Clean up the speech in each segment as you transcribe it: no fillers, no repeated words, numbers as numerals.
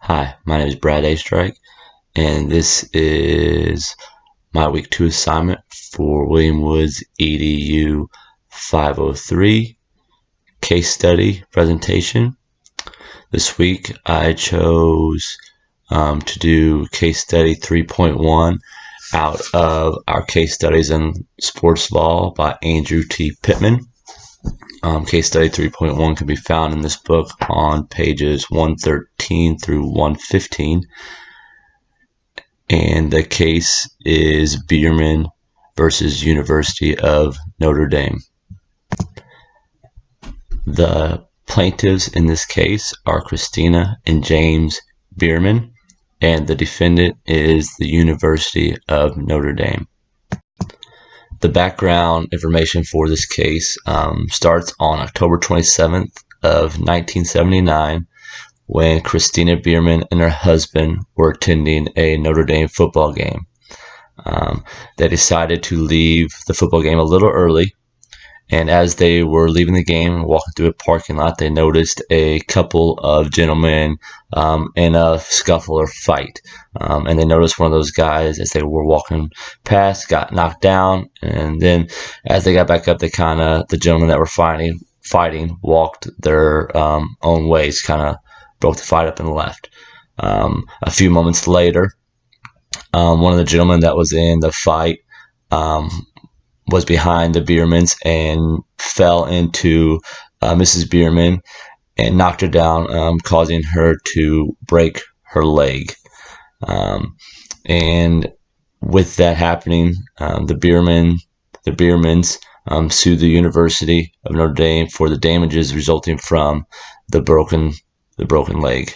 Hi, my name is Brad A. Strike, and this is my week 2 assignment for William Woods EDU 503 case study presentation. This week I chose to do case study 3.1 out of our case studies in sports law by Andrew T. Pittman. Case study 3.1 can be found in this book on pages 113 through 115. And the case is Bierman versus University of Notre Dame. The plaintiffs in this case are Christina and James Bierman, and the defendant is the University of Notre Dame. The background information for this case starts on October 27th of 1979 when Christina Bierman and her husband were attending a Notre Dame football game. They decided to leave the football game a little early, and as they were leaving the game and walking through a parking lot, they noticed a couple of gentlemen in a scuffle or fight. And they noticed one of those guys, as they were walking past, got knocked down, and then as they got back up, the gentlemen that were fighting walked their own ways, kind of broke the fight up and left. A few moments later, one of the gentlemen that was in the fight was behind the Biermans and fell into Mrs. Bierman and knocked her down, causing her to break her leg. And with that happening, the Biermans sued the University of Notre Dame for the damages resulting from the broken leg.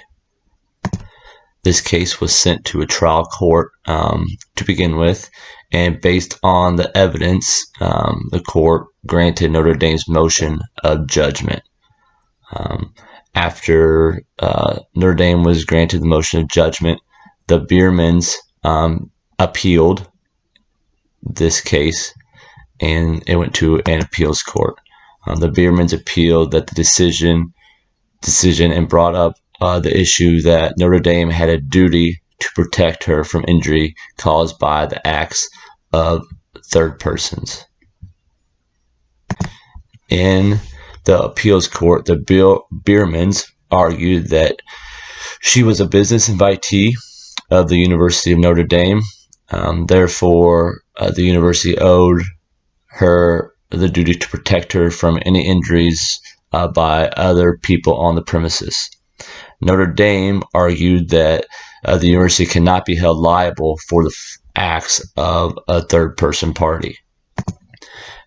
This case was sent to a trial court to begin with, and based on the evidence, the court granted Notre Dame's motion of judgment. After Notre Dame was granted the motion of judgment, the Biermans appealed this case, and it went to an appeals court. The Biermans appealed that the decision and brought up the issue that Notre Dame had a duty to protect her from injury caused by the acts of third persons. In the appeals court, the Biermans argued that she was a business invitee of the University of Notre Dame. Therefore, the university owed her the duty to protect her from any injuries by other people on the premises. Notre Dame argued that the university cannot be held liable for the acts of a third-person party.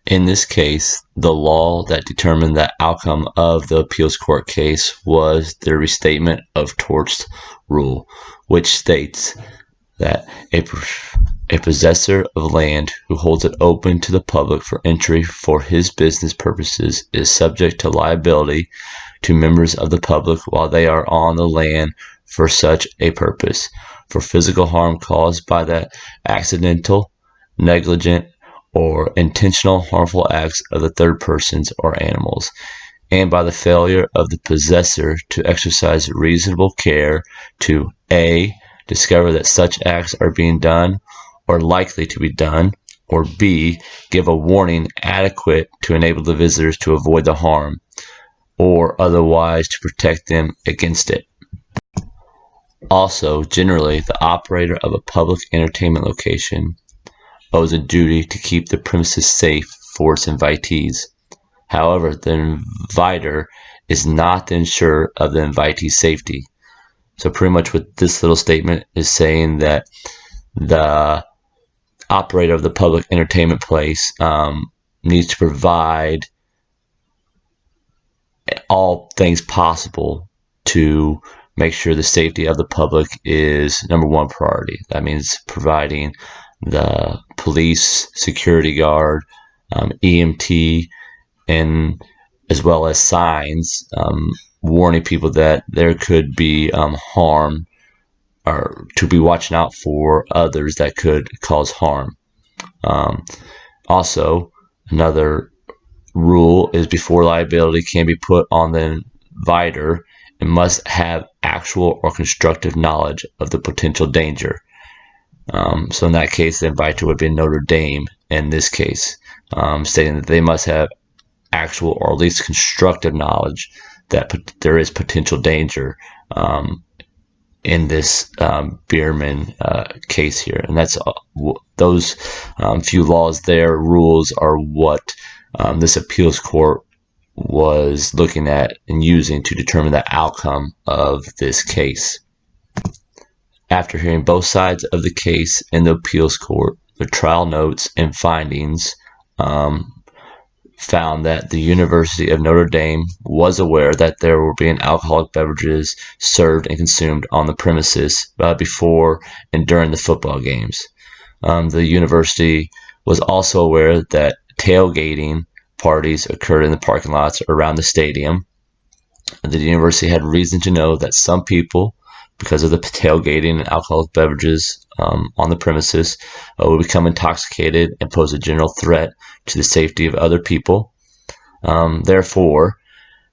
In this case, the law that determined the outcome of the appeals court case was the restatement of torts rule, which states that a possessor of land who holds it open to the public for entry for his business purposes is subject to liability to members of the public while they are on the land for such a purpose, for physical harm caused by the accidental, negligent, or intentional harmful acts of the third persons or animals, and by the failure of the possessor to exercise reasonable care to A. discover that such acts are being done or likely to be done, or B. give a warning adequate to enable the visitors to avoid the harm, or otherwise to protect them against it. Also, generally, the operator of a public entertainment location owes a duty to keep the premises safe for its invitees. However, the inviter is not the insurer of the invitee's safety. So pretty much what this little statement is saying, that the operator of the public entertainment place needs to provide all things possible to make sure the safety of the public is number one priority. That means providing the police, security guard, EMT, and as well as signs warning people that there could be harm, or to be watching out for others that could cause harm. Also, another rule is before liability can be put on the inviter, and must have actual or constructive knowledge of the potential danger. So in that case, the inviter would be Notre Dame in this case, stating that they must have actual or at least constructive knowledge that there is potential danger in this Bierman case here. And that's those few laws there, rules, are what this appeals court was looking at and using to determine the outcome of this case. After hearing both sides of the case in the appeals court, the trial notes and findings found that the University of Notre Dame was aware that there were being alcoholic beverages served and consumed on the premises before and during the football games. The university was also aware that tailgating parties occurred in the parking lots around the stadium. The university had reason to know that some people, because of the tailgating and alcoholic beverages on the premises, would become intoxicated and pose a general threat to the safety of other people. Therefore,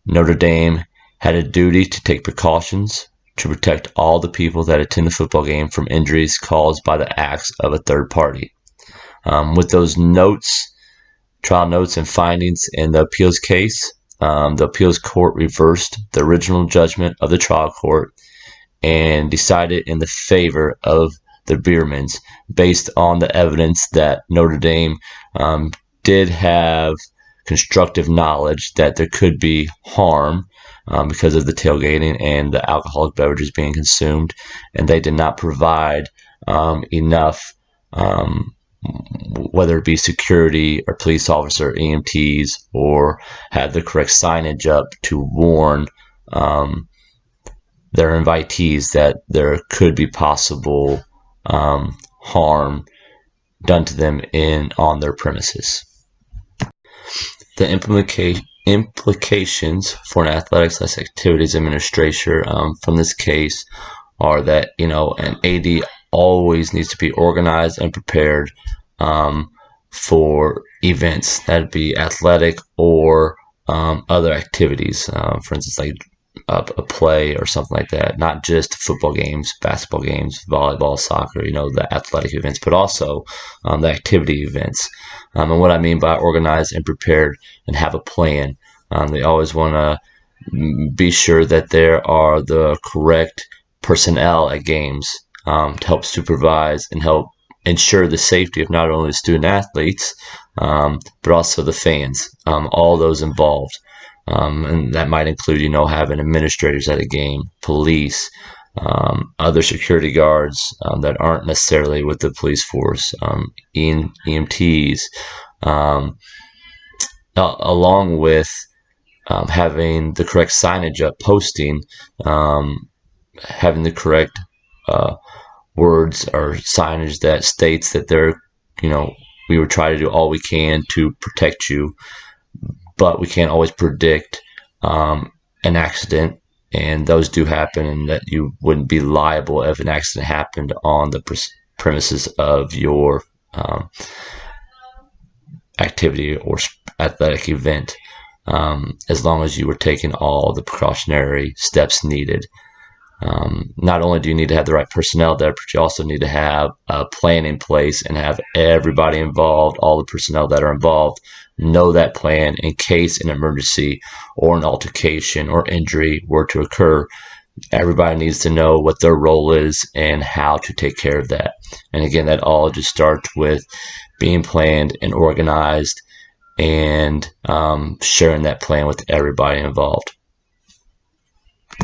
Notre Dame had a duty to take precautions to protect all the people that attend the football game from injuries caused by the acts of a third party. With those notes, trial notes and findings in the appeals case, the appeals court reversed the original judgment of the trial court and decided in the favor of the Biermans based on the evidence that Notre Dame did have constructive knowledge that there could be harm because of the tailgating and the alcoholic beverages being consumed, and they did not provide enough, whether it be security or police officer, EMTs, or had the correct signage up to warn their invitees that there could be possible harm done to them on their premises. The implications for an athletics activities administrator from this case are that an AD always needs to be organized and prepared for events, that'd be athletic or other activities, for instance, like a play or something like that, not just football games, basketball games, volleyball, soccer, the athletic events, but also the activity events. And what I mean by organized and prepared and have a plan, they always want to be sure that there are the correct personnel at games to help supervise and help ensure the safety of not only the student athletes, but also the fans, all those involved. And that might include, having administrators at a game, police, other security guards that aren't necessarily with the police force, EMTs, along with having the correct signage up, posting, having the correct words or signage that states that we would try to do all we can to protect you, but we can't always predict an accident, and those do happen, and that you wouldn't be liable if an accident happened on the premises of your activity or athletic event, as long as you were taking all the precautionary steps needed. Not only do you need to have the right personnel there, but you also need to have a plan in place and have everybody involved, all the personnel that are involved, know that plan in case an emergency or an altercation or injury were to occur. Everybody needs to know what their role is and how to take care of that. And again, that all just starts with being planned and organized and sharing that plan with everybody involved.